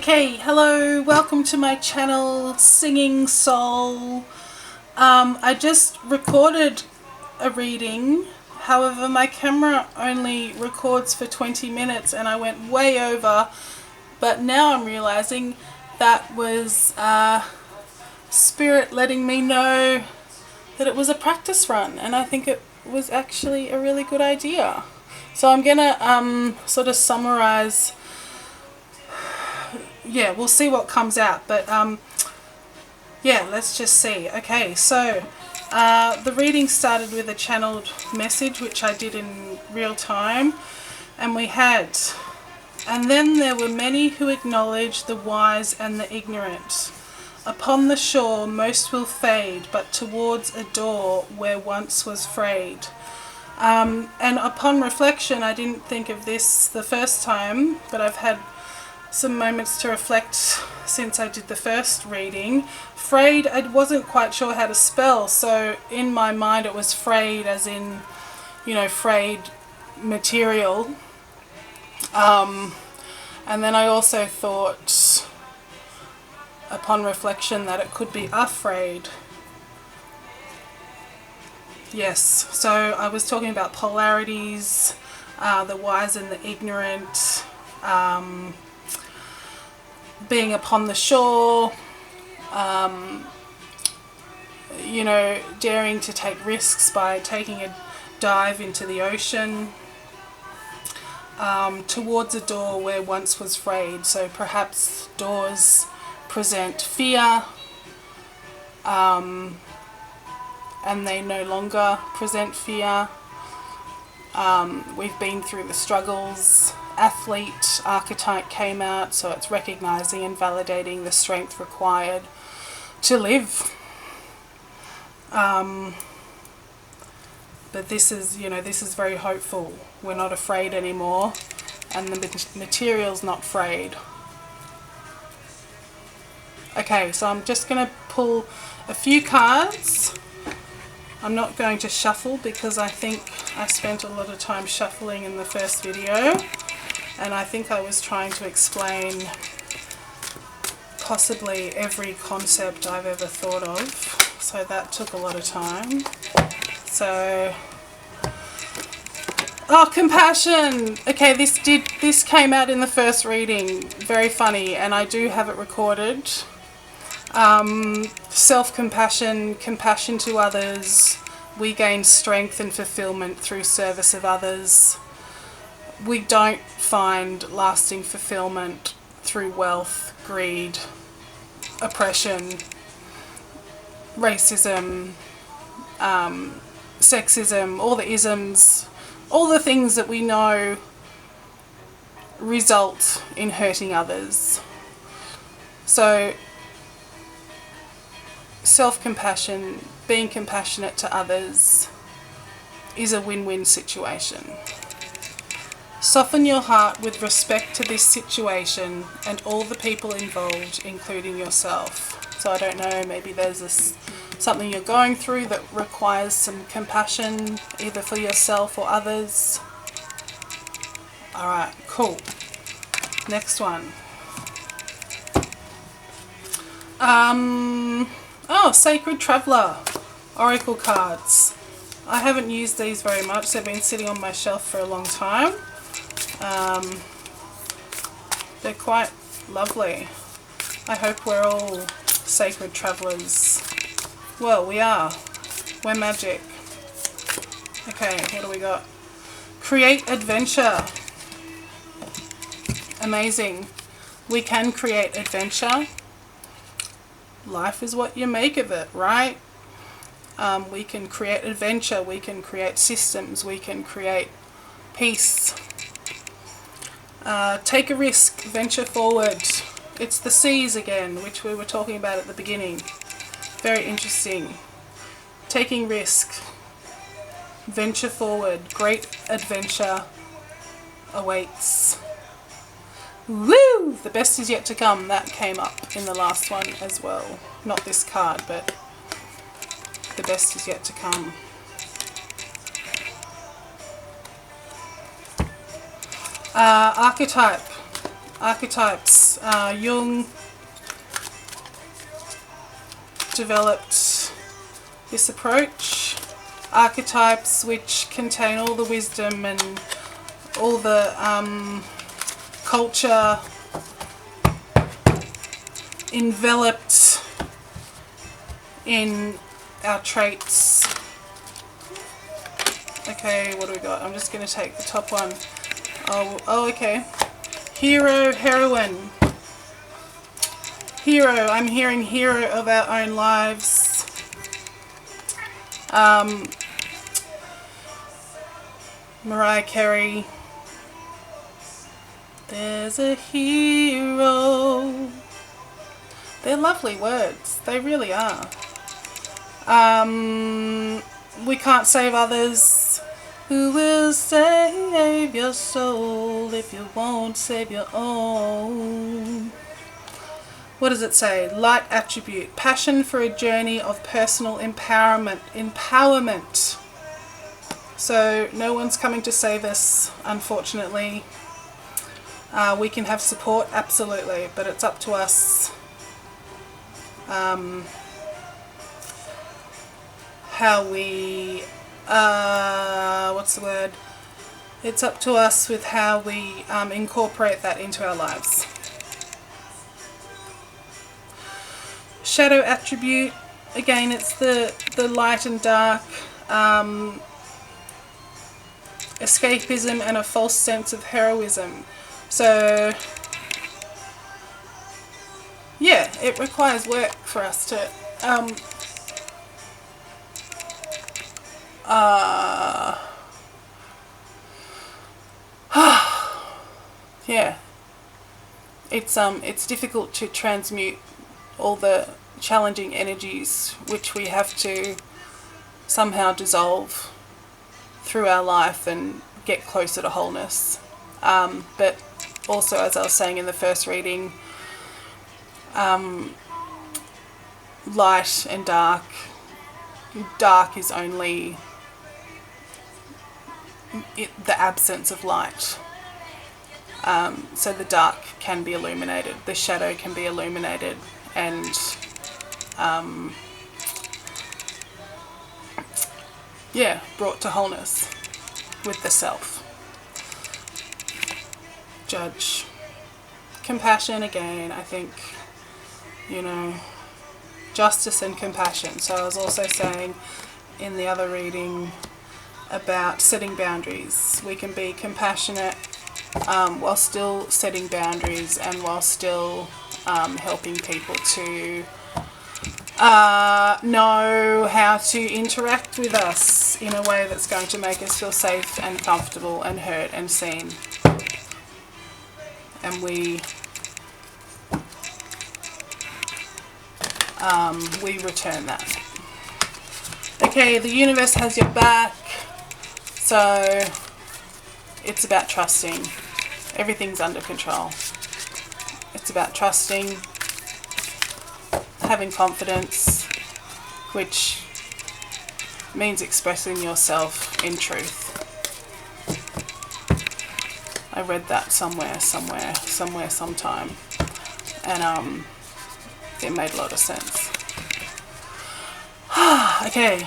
Okay, hello, welcome to my channel, Singing Soul. I just recorded a reading, however my camera only records for 20 minutes and I went way over, but now I'm realizing that was Spirit letting me know that it was a practice run, and I think it was actually a really good idea. So I'm gonna sort of summarize. Yeah, we'll see what comes out, but yeah, let's just see. Okay, so the reading started with a channeled message, which I did in real time, and we had, and then there were many who acknowledged the wise and the ignorant. Upon the shore most will fade, but towards a door where once was frayed. And upon reflection, I didn't think of this the first time, but I've had some moments to reflect since I did the first reading. Frayed, I wasn't quite sure how to spell, so in my mind it was frayed as in, you know, frayed material. And then I also thought, upon reflection, that it could be afraid. Yes, so I was talking about polarities, the wise and the ignorant, being upon the shore, you know, daring to take risks by taking a dive into the ocean, towards a door where once was frayed. So perhaps doors present fear, and they no longer present fear. We've been through the struggles. Athlete archetype came out, so it's recognizing and validating the strength required to live. But this is, you know, this is very hopeful. We're not afraid anymore, and the material's not frayed. Okay, so I'm just going to pull a few cards. I'm not going to shuffle because I think I spent a lot of time shuffling in the first video, and I think I was trying to explain possibly every concept I've ever thought of, so that took a lot of time. So, oh, compassion! Okay, this came out in the first reading, very funny, and I do have it recorded. Self-compassion, compassion to others. We gain strength and fulfillment through service of others. We don't find lasting fulfillment through wealth, greed, oppression, racism, sexism, all the isms, all the things that we know result in hurting others. So self-compassion, being compassionate to others, is a win-win situation. Soften your heart with respect to this situation and all the people involved, including yourself. So I don't know, maybe there's something you're going through that requires some compassion, either for yourself or others. Alright, cool. Next one. Oh, Sacred Traveller Oracle cards. I haven't used these very much. They've been sitting on my shelf for a long time. They're quite lovely. I hope we're all sacred travellers. Well, we are. We're magic. Okay, what do we got? Create adventure. Amazing. We can create adventure. Life is what you make of it, right? We can create adventure, we can create systems, we can create peace. Take a risk, venture forward. It's the C's again, which we were talking about at the beginning. Very interesting. Taking risk, venture forward, great adventure awaits. Woo! The best is yet to come. That came up in the last one as well. Not this card, but the best is yet to come. Archetype. archetypes. Jung developed this approach. Archetypes which contain all the wisdom and all the culture enveloped in our traits. Okay, what do we got? I'm just going to take the top one. Oh, okay. Hero, heroine. Hero, I'm hearing hero of our own lives. Mariah Carey. There's a hero. They're lovely words. They really are. We can't save others. Who will save your soul if you won't save your own? What does it say? Light attribute. Passion for a journey of personal empowerment. So no one's coming to save us, unfortunately. We can have support, absolutely, but it's up to us how we, what's the word? It's up to us with how we incorporate that into our lives. Shadow attribute, again, it's the light and dark, escapism and a false sense of heroism. So yeah, it requires work for us to yeah, it's difficult to transmute all the challenging energies which we have to somehow dissolve through our life and get closer to wholeness. But also, as I was saying in the first reading, light and dark. Dark is only the absence of light. So the dark can be illuminated, the shadow can be illuminated, and yeah, brought to wholeness with the self. Judge. Compassion, again, I think, you know, justice and compassion. So I was also saying in the other reading about setting boundaries. We can be compassionate while still setting boundaries and while still helping people to know how to interact with us in a way that's going to make us feel safe and comfortable and heard and seen. And we return that. Okay, the universe has your back, so it's about trusting. Everything's under control. It's about trusting, having confidence, which means expressing yourself in truth. I read that somewhere, sometime, and it made a lot of sense. Okay,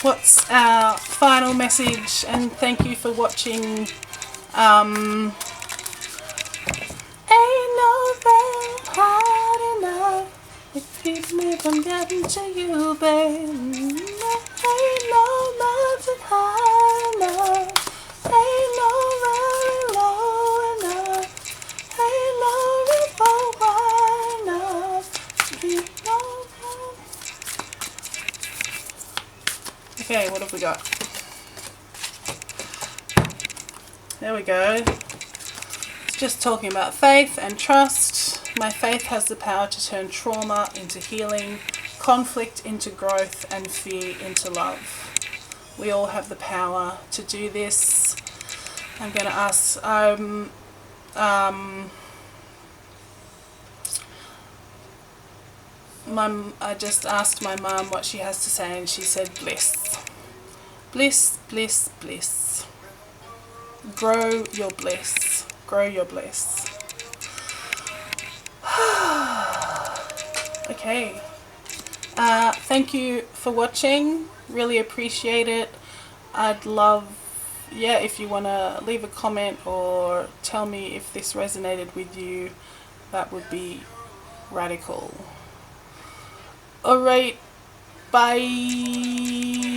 what's our final message? And thank you for watching. Ain't nothing hard enough to keep me from getting to you, babe. Ain't no mountain high enough. Ain't no valley low enough. Ain't no river wide enough to keep no. Okay, what have we got? There we go. It's just talking about faith and trust. My faith has the power to turn trauma into healing, conflict into growth, and fear into love. We all have the power to do this. I'm going to ask, I just asked my mum what she has to say, and she said bliss. Bliss, bliss, bliss. Grow your bliss. Grow your bliss. Okay. Thank you for watching. Really appreciate it. I'd love, yeah, if you want to leave a comment or tell me if this resonated with you, that would be radical. Alright, bye.